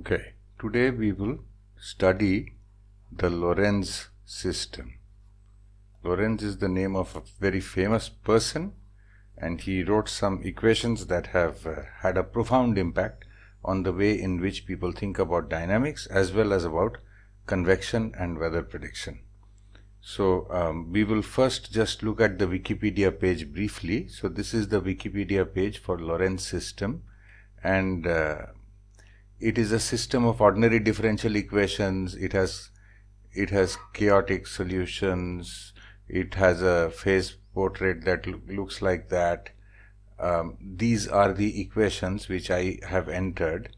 Okay, today we will study the Lorenz system. Lorenz is the name of a very famous person, and he wrote some equations that have had a profound impact on the way in which people think about dynamics as well as about convection and weather prediction. So we will first just look at the Wikipedia page briefly. So this is the Wikipedia page for Lorenz system, and it is a system of ordinary differential equations. It has chaotic solutions. It has a phase portrait that looks like that. These are the equations which I have entered,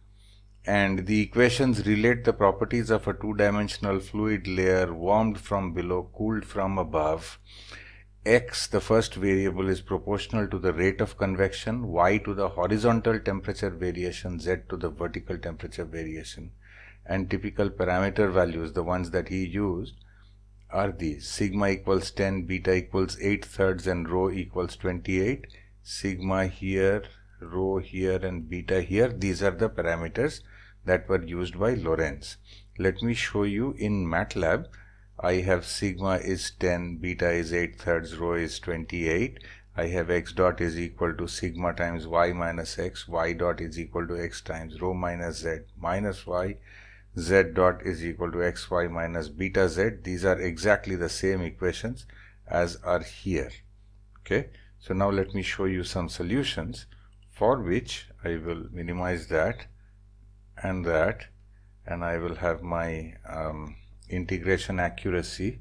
and the equations relate the properties of a two-dimensional fluid layer warmed from below, cooled from above. X, the first variable, is proportional to the rate of convection, y to the horizontal temperature variation, z to the vertical temperature variation. And typical parameter values, the ones that he used, are these: sigma equals 10, beta equals 8/3, and rho equals 28. Sigma here, rho here, and beta here. These are the parameters that were used by Lorenz. Let me show you in MATLAB. I have sigma is 10, beta is 8/3, rho is 28. I have x dot is equal to sigma times y minus x, y dot is equal to x times rho minus z minus y, z dot is equal to xy minus beta z. These are exactly the same equations as are here. Okay, so now let me show you some solutions, for which I will minimize that, and I will have my integration accuracy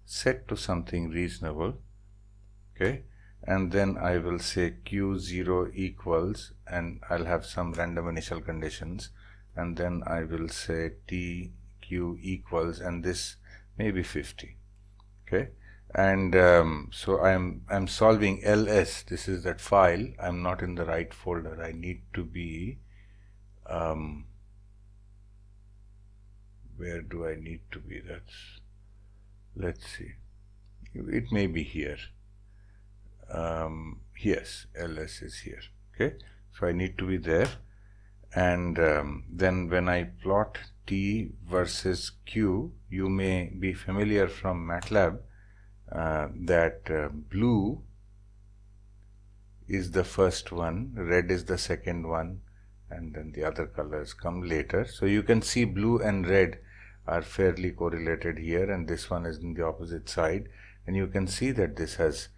set to something reasonable. Okay, and then I will say Q0 equals, and I'll have some random initial conditions, and then I will say TQ equals, and this may be 50. Okay, and so I'm solving LS. This is that file. I'm not in the right folder. I need to be where do I need to be? Let's see, it may be here. Yes, LS is here. Okay, so I need to be there, and then when I plot T versus Q, you may be familiar from MATLAB that blue is the first one, red is the second one, and then the other colors come later. So you can see blue and red are fairly correlated here, and this one is in the opposite side, and you can see that this has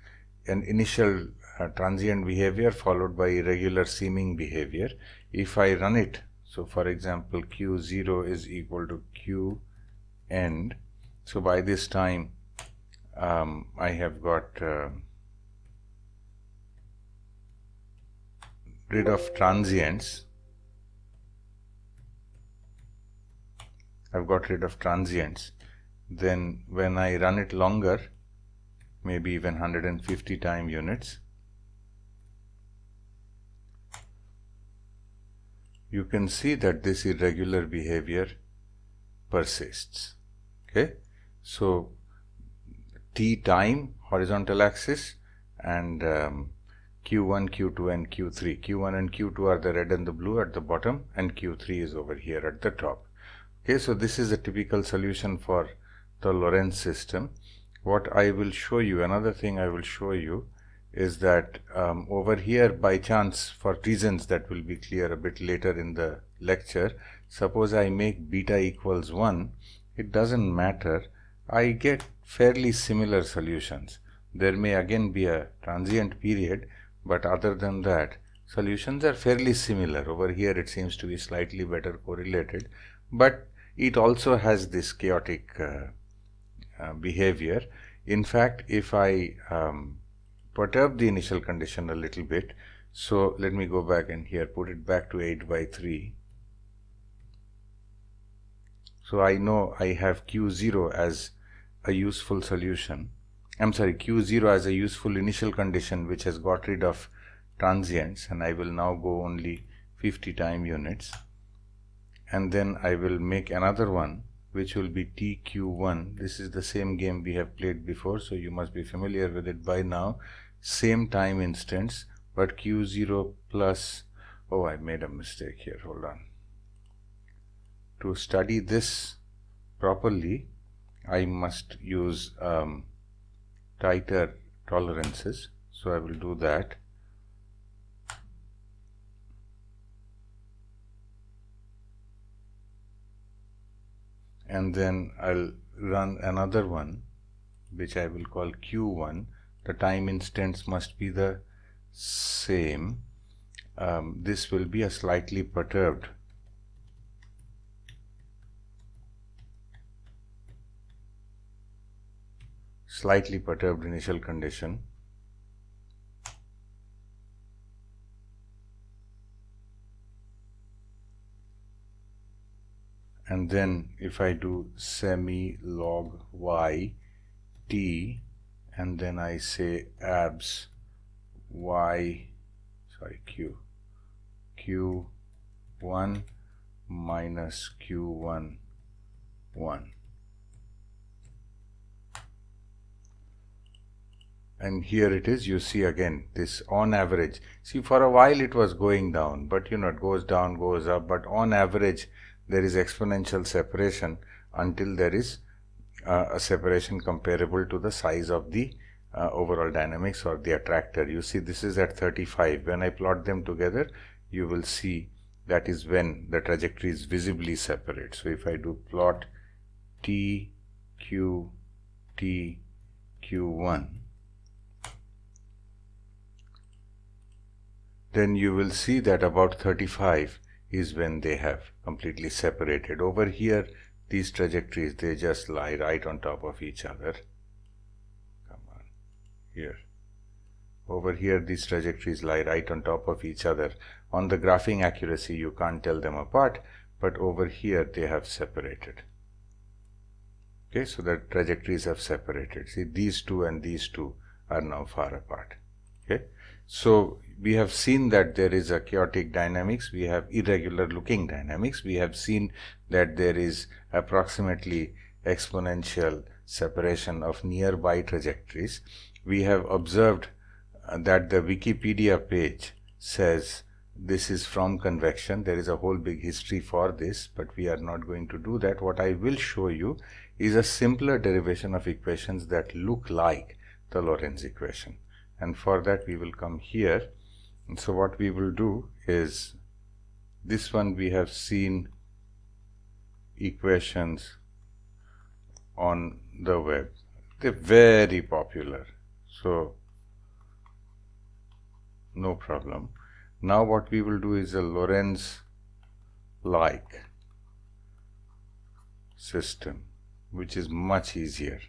an initial transient behavior followed by irregular seeming behavior. If I run it, so for example Q0 is equal to Q end, so by this time I have got rid of transients. I've got rid of transients. Then when I run it longer, maybe even 150 time units, you can see that this irregular behavior persists. Okay, so T time, horizontal axis, and Q1, Q2, and Q3. Q1 and Q2 are the red and the blue at the bottom, and Q3 is over here at the top. Okay, so this is a typical solution for the Lorenz system. What I will show you, another thing I will show you, is that over here, by chance, for reasons that will be clear a bit later in the lecture, suppose I make beta equals 1, it doesn't matter, I get fairly similar solutions. There may again be a transient period, but other than that, solutions are fairly similar. Over here it seems to be slightly better correlated, but it also has this chaotic behavior. In fact, if I perturb the initial condition a little bit, so let me go back and here put it back to 8/3. So I know I have Q0 as a useful solution. I'm sorry, Q0 as a useful initial condition which has got rid of transients, and I will now go only 50 time units. And then I will make another one which will be TQ1. This is the same game we have played before, so you must be familiar with it by now. Same time instance, but Q0 plus, oh, I made a mistake here, hold on. to study this properly, I must use tighter tolerances. So I will do that. And then I'll run another one, which I will call Q1. The time instants must be the same. This will be a slightly perturbed initial condition. And then if I do semi log y t, and then I say abs y, q1 minus q1 1. And here it is, you see again this on average. See, for a while it was going down, but it goes down, goes up, but on average there is exponential separation until there is a separation comparable to the size of the overall dynamics or the attractor. You see, this is at 35. When I plot them together, you will see that is when the trajectory is visibly separate. So if I do plot T, Q, T, Q1, then you will see that about 35 is when they have completely separated. Over here, these trajectories, they just lie right on top of each other. Come on, here. Over here, these trajectories lie right on top of each other. On the graphing accuracy, you can't tell them apart, but over here, they have separated. Okay, so the trajectories have separated. See, these two and these two are now far apart. Okay, so we have seen that there is a chaotic dynamics, we have irregular looking dynamics, we have seen that there is approximately exponential separation of nearby trajectories. We have observed that the Wikipedia page says this is from convection. There is a whole big history for this, but we are not going to do that. What I will show you is a simpler derivation of equations that look like the Lorenz equation. And for that we will come here. And so what we will do is, this one we have seen equations on the web. They're very popular, so no problem. Now what we will do is a Lorenz-like system, which is much easier.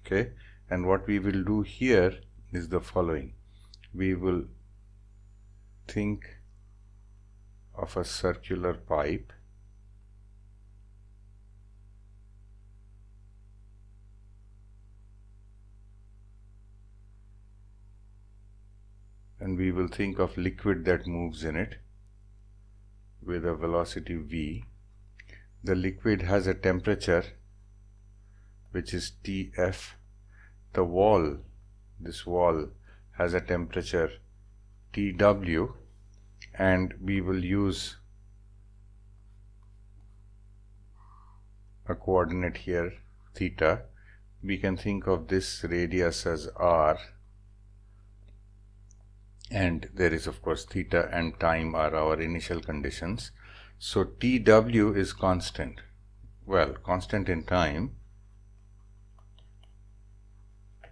Okay, and what we will do here is the following. We will think of a circular pipe, and we will think of liquid that moves in it with a velocity v. The liquid has a temperature which is Tf. The wall, this wall has a temperature Tw, and we will use a coordinate here, theta. We can think of this radius as r, and there is of course theta and time are our initial conditions. So Tw is constant, well, constant in time.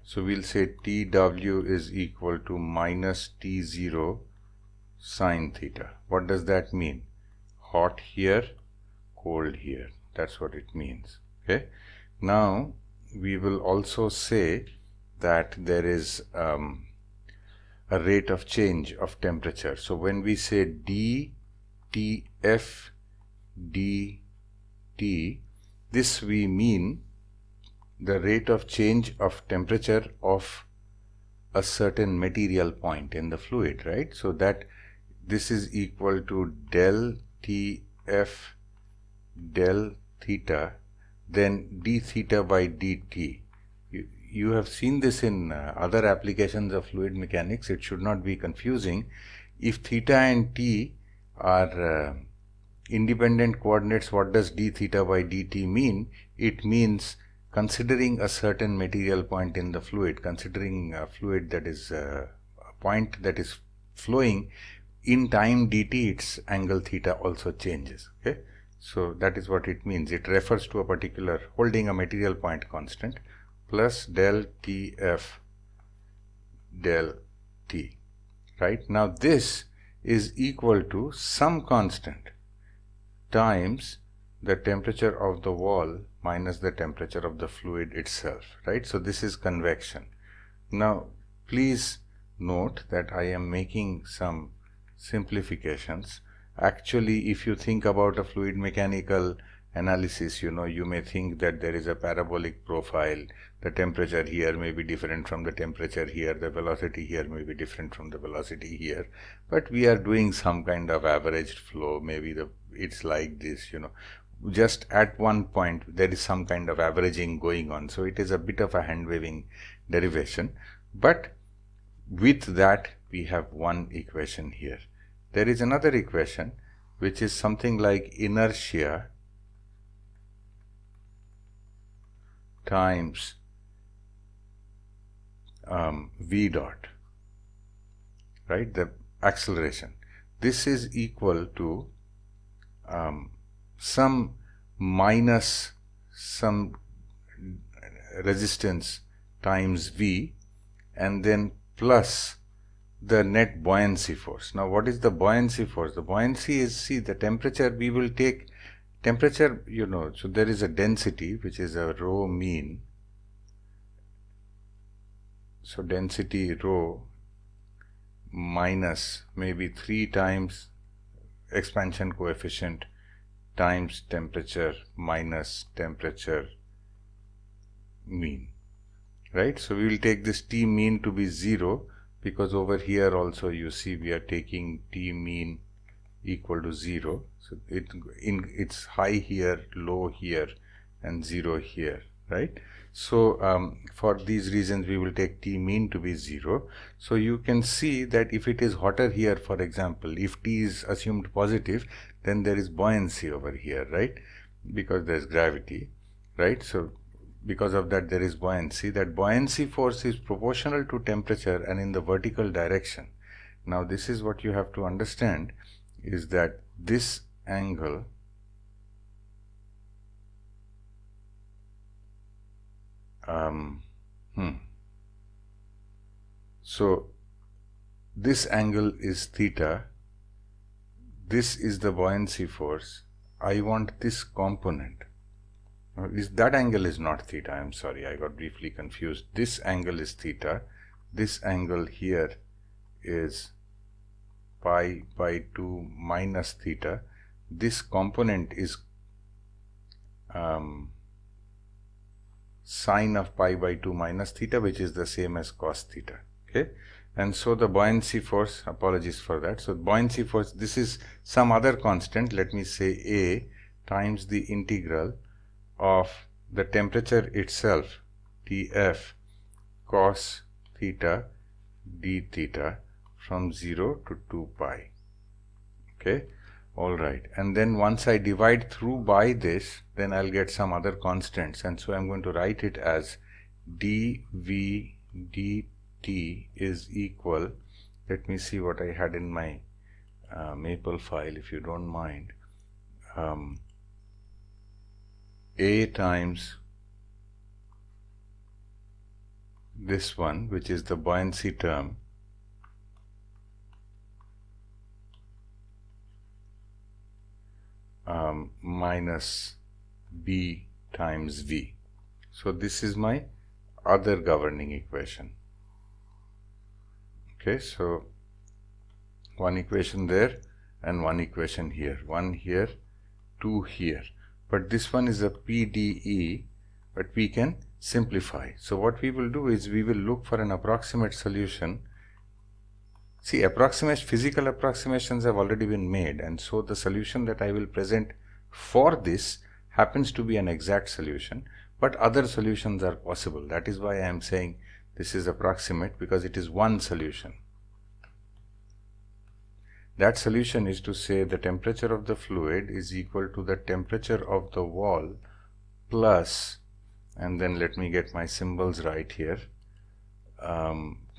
So we'll say Tw is equal to minus T0 sine theta. What does that mean? Hot here, cold here. That's what it means. Okay. Now we will also say that there is a rate of change of temperature. So when we say dTf dt, this we mean the rate of change of temperature of a certain material point in the fluid, right? So that this is equal to del Tf del theta, then d theta by dt. You have seen this in other applications of fluid mechanics. It should not be confusing. if theta and t are independent coordinates, what does d theta by dt mean? It means considering a certain material point in the fluid, considering a fluid that is a point that is flowing, in time dt, its angle theta also changes. Okay, so that is what it means. It refers to a particular holding a material point constant plus del tf del t. Right, now this is equal to some constant times the temperature of the wall minus the temperature of the fluid itself, right? So this is convection. Now please note that I am making some simplifications. Actually, if you think about a fluid mechanical analysis, you may think that there is a parabolic profile. The temperature here may be different from the temperature here, the velocity here may be different from the velocity here, but we are doing some kind of averaged flow. Maybe it's like this, just at one point there is some kind of averaging going on. So it is a bit of a hand waving derivation, but with that we have one equation here. There is another equation which is something like inertia times v dot, right, the acceleration. This is equal to some minus some resistance times v, and then plus the net buoyancy force. Now what is the buoyancy force? The buoyancy is, see, the temperature. We will take temperature, so there is a density which is a rho mean. So density rho minus maybe 3 times expansion coefficient times temperature minus temperature mean, right? So we will take this T mean to be 0, because over here also you see we are taking T mean equal to 0. So it's high here, low here, and 0 here, right? So for these reasons we will take T mean to be 0. So you can see that if it is hotter here, for example, if T is assumed positive, then there is buoyancy over here, right? Because there is gravity, right? So because of that there is buoyancy. That buoyancy force is proportional to temperature and in the vertical direction. Now this is what you have to understand, is that this angle so this angle is theta, this is the buoyancy force. I want this component. That angle is not theta, I'm sorry, I got briefly confused. This angle is theta, this angle here is pi by 2 minus theta. This component is sine of pi by 2 minus theta, which is the same as cos theta. Okay, and so the buoyancy force, apologies for that, so buoyancy force, this is some other constant, let me say A times the integral of the temperature itself, Tf cos theta d theta from 0 to 2 pi. Okay, all right, and then once I divide through by this, then I'll get some other constants, and so I'm going to write it as dv dt is equal, let me see what I had in my maple file, if you don't mind, A times this one, which is the buoyancy term, minus B times V. So this is my other governing equation. Okay, so one equation there and one equation here, one here, two here. But this one is a PDE, but we can simplify. So what we will do is we will look for an approximate solution. See, physical approximations have already been made, and so the solution that I will present for this happens to be an exact solution, but other solutions are possible. That is why I am saying this is approximate, because it is one solution. That solution is to say the temperature of the fluid is equal to the temperature of the wall plus, and then let me get my symbols right here,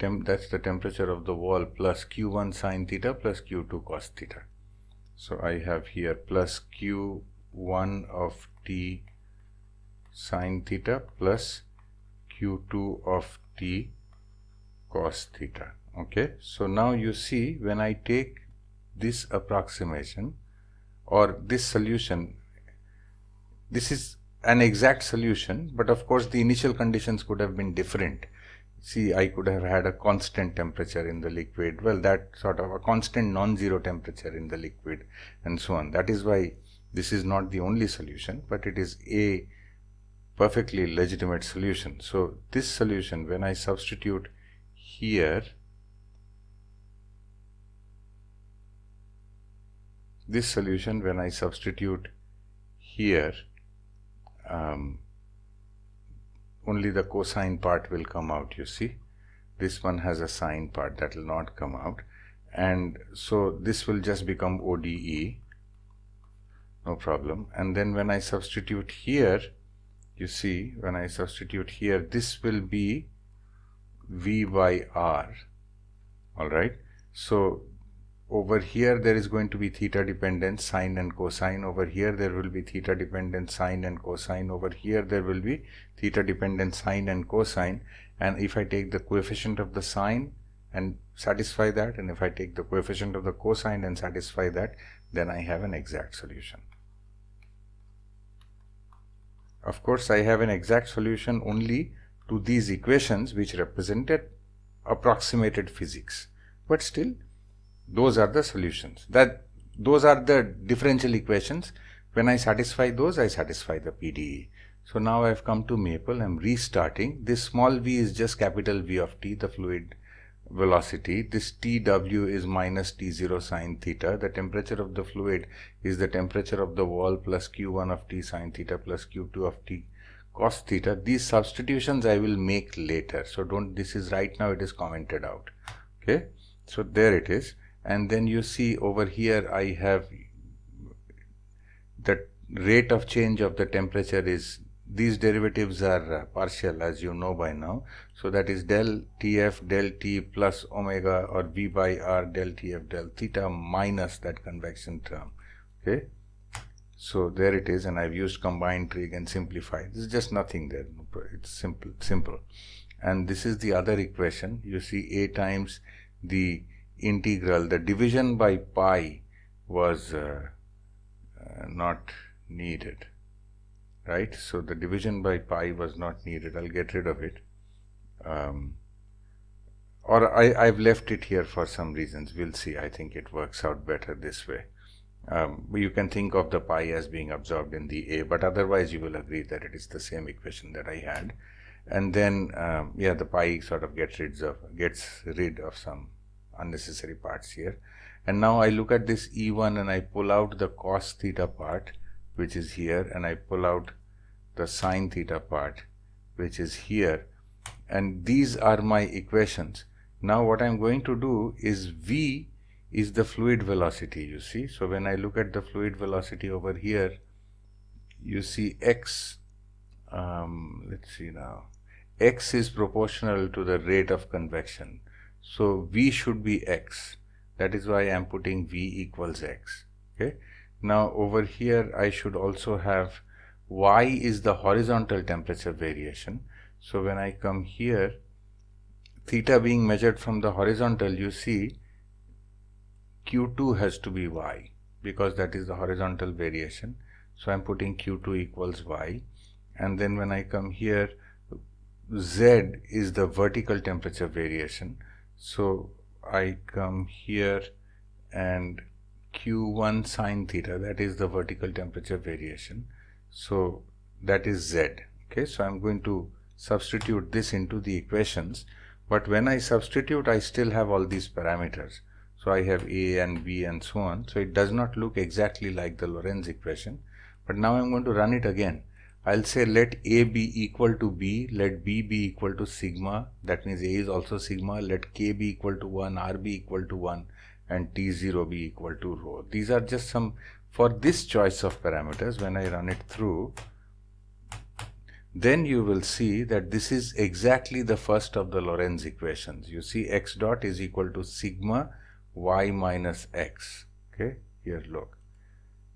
that's the temperature of the wall plus Q1 sine theta plus Q2 cos theta. So I have here plus Q1 of T sine theta plus Q2 of T cos theta. Okay, so now you see, when I take this approximation or this solution, this is an exact solution, but of course the initial conditions could have been different. See, I could have had a constant temperature in the liquid, well, that sort of a constant non-zero temperature in the liquid, and so on. That is why this is not the only solution, but it is a perfectly legitimate solution. So this solution, when I substitute here, this solution, when I substitute here, only the cosine part will come out, you see. This one has a sine part that will not come out, and so this will just become ODE, no problem. And then when I substitute here, you see, when I substitute here, this will be V by R. Alright, so over here there is going to be theta dependent sine and cosine. Over here there will be theta dependent sine and cosine. Over here there will be theta dependent sine and cosine. And if I take the coefficient of the sine and satisfy that, and if I take the coefficient of the cosine and satisfy that, then I have an exact solution. Of course, I have an exact solution only to these equations which represented approximated physics, but still those are the solutions. Those are the differential equations. When I satisfy those, I satisfy the PDE. So now I've come to Maple. I'm restarting. This small v is just capital V of t, the fluid velocity. This TW is minus T0 sine theta. The temperature of the fluid is the temperature of the wall plus Q1 of T sine theta plus Q2 of T cos theta. These substitutions I will make later. So this is right now, it is commented out. Okay. So there it is. And then you see over here I have the rate of change of the temperature is, these derivatives are partial, as you know by now. So that is del Tf del T plus omega or V by R del Tf del theta minus that convection term. Okay. So there it is, and I've used combined trig and simplified. This is just nothing there. It's simple. And this is the other equation. You see A times the integral, the division by pi was not needed, right? So the division by pi was not needed. I'll get rid of it, or I've left it here for some reasons. We'll see. I think it works out better this way. You can think of the pi as being absorbed in the A, but otherwise you will agree that it is the same equation that I had. And then yeah, the pi sort of gets rid of some unnecessary parts here. And now I look at this E1 and I pull out the cos theta part, which is here, and I pull out the sine theta part, which is here, and these are my equations. Now what I'm going to do is V is the fluid velocity, you see. So when I look at the fluid velocity over here, you see x, let's see now, x is proportional to the rate of convection. So V should be x. That is why I am putting V equals x. Okay. Now over here I should also have y is the horizontal temperature variation. So when I come here, theta being measured from the horizontal, you see Q2 has to be y because that is the horizontal variation. So I'm putting Q2 equals y. And then when I come here, Z is the vertical temperature variation. So I come here and Q1 sine theta, that is the vertical temperature variation. So that is Z. Okay, so I'm going to substitute this into the equations. But when I substitute, I still have all these parameters. So I have A and B and so on. So it does not look exactly like the Lorenz equation. But now I'm going to run it again. I'll say let A be equal to B, let B be equal to sigma, that means A is also sigma, let K be equal to 1, R be equal to 1, and T0 be equal to rho. These are just some, for this choice of parameters. When I run it through, then you will see that this is exactly the first of the Lorenz equations. You see x dot is equal to sigma y minus x. Okay, here look,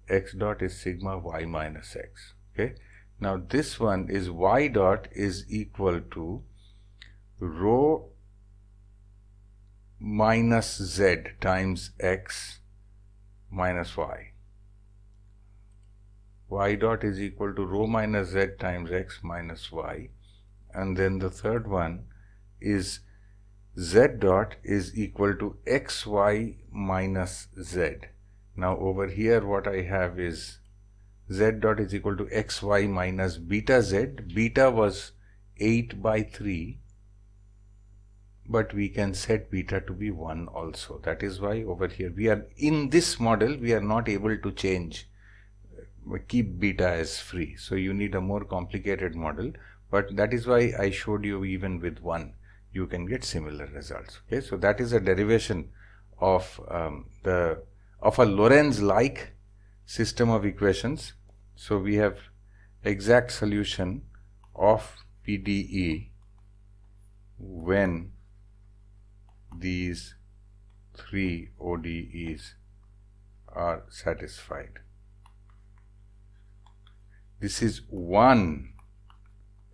x dot is sigma y minus x. Okay, now this one is y dot is equal to rho minus z times x minus y. Y dot is equal to rho minus z times x minus y. And then the third one is z dot is equal to xy minus z. Now over here what I have is z dot is equal to xy minus beta z. Beta was 8 by 3, but we can set beta to be 1 also. That is why over here we are, in this model we are not able to change, keep beta as free. So you need a more complicated model, but that is why I showed you even with 1 you can get similar results. Okay, so that is a derivation of a Lorenz-like system of equations. So we have exact solution of PDE when these three ODEs are satisfied. This is one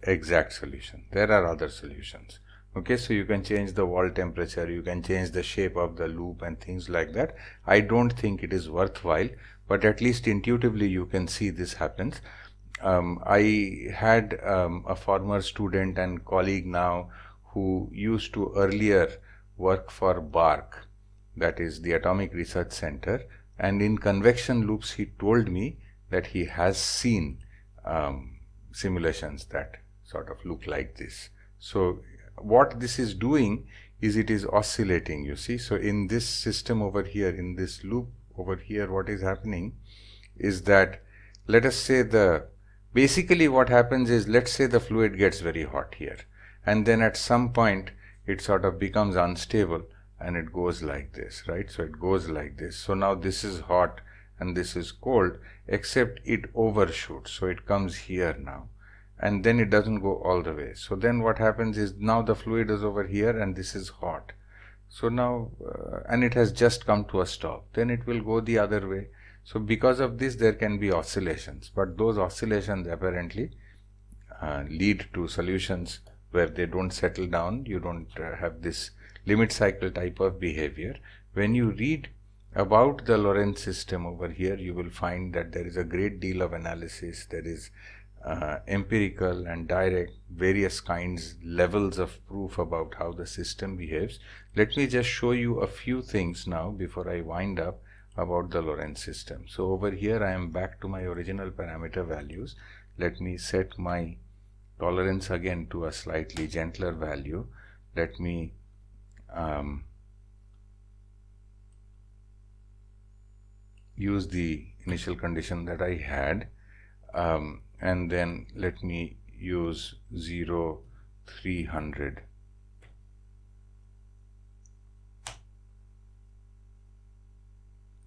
exact solution. There are other solutions. Okay, so you can change the wall temperature, you can change the shape of the loop and things like that. I don't think it is worthwhile, but at least intuitively you can see this happens. I had a former student and colleague now who used to earlier work for BARC, that is the Atomic Research Center, and in convection loops he told me that he has seen simulations that sort of look like this. So what this is doing is it is oscillating, you see. So in this system over here, in this loop over here, what is happening is that, let us say basically what happens is, let's say the fluid gets very hot here, and then at some point it sort of becomes unstable and it goes like this, right? So it goes like this. So now this is hot and this is cold, except it overshoots. So it comes here now, and then it doesn't go all the way. So then what happens is, now the fluid is over here and this is hot. So now, and it has just come to a stop, then it will go the other way. So because of this there can be oscillations, but those oscillations apparently lead to solutions where they don't settle down. You don't have this limit cycle type of behavior. When you read about the Lorenz system over here, you will find that there is a great deal of analysis. There is empirical and direct, various kinds, levels of proof about how the system behaves. Let me just show you a few things now before I wind up about the Lorenz system. So over here I am back to my original parameter values. Let me set my tolerance again to a slightly gentler value. Let me use the initial condition that I had, and then let me use 0, 300.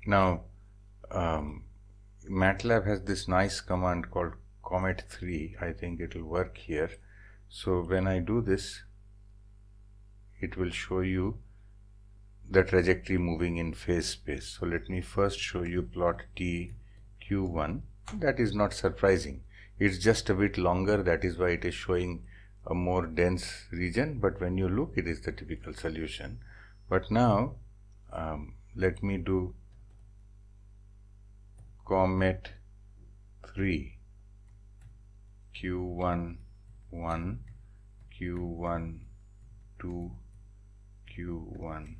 Now MATLAB has this nice command called Comet3. I think it will work here. So when I do this, it will show you the trajectory moving in phase space. So let me first show you plot T Q1. That is not surprising. It's just a bit longer. That is why it is showing a more dense region. But when you look, it is the typical solution. But now let me do Comet 3, Q1 1, Q1 2, Q1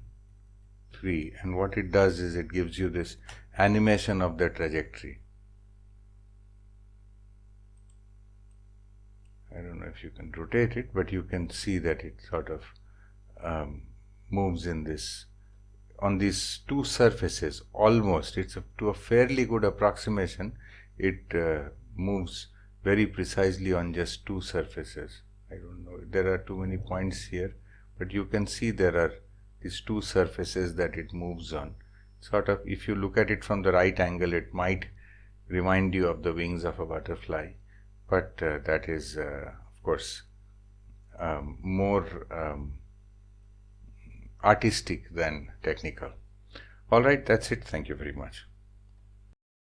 3, and what it does is it gives you this animation of the trajectory. I don't know if you can rotate it, but you can see that it sort of moves in this, on these two surfaces almost. It's to a fairly good approximation. It moves very precisely on just two surfaces. I don't know, there are too many points here, but you can see there are these two surfaces that it moves on. sort of, if you look at it from the right angle, it might remind you of the wings of a butterfly, but that is of course more artistic than technical. All right, that's it. Thank you very much.